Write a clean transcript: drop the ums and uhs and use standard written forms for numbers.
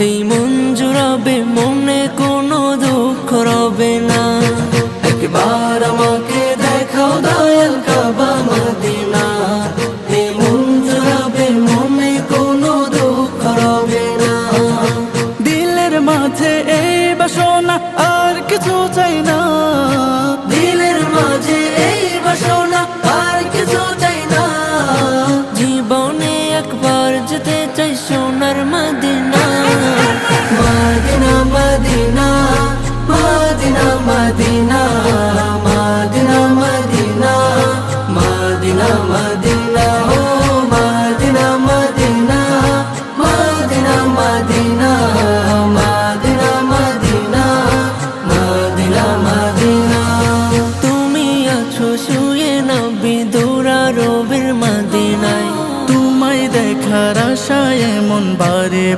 এই মন জুড়াবে, মনে কোনো দুঃখ রবে না। একবার আমাকে দেখাও দয়াল কাবা মদিনা, এই মন জুড়াবে, মনে কোনো দুঃখ রবে না। দিলের মাঝে এই বাসনা, আর কিছু চাই না। দিলের মাঝে এই বাসনা, আর কিছু চাই না। জীবনে একবার যেতে চাই সোনার Medina. Medina Medina Medina Medina Medina Medina Medina Medina ও Medina Medina Medina Medina Medina Medina Medina Medina. তুমি আছো শুয়ে নবী দুরারোবের মদিনায়, তোমায় দেখার আশায় মন বারে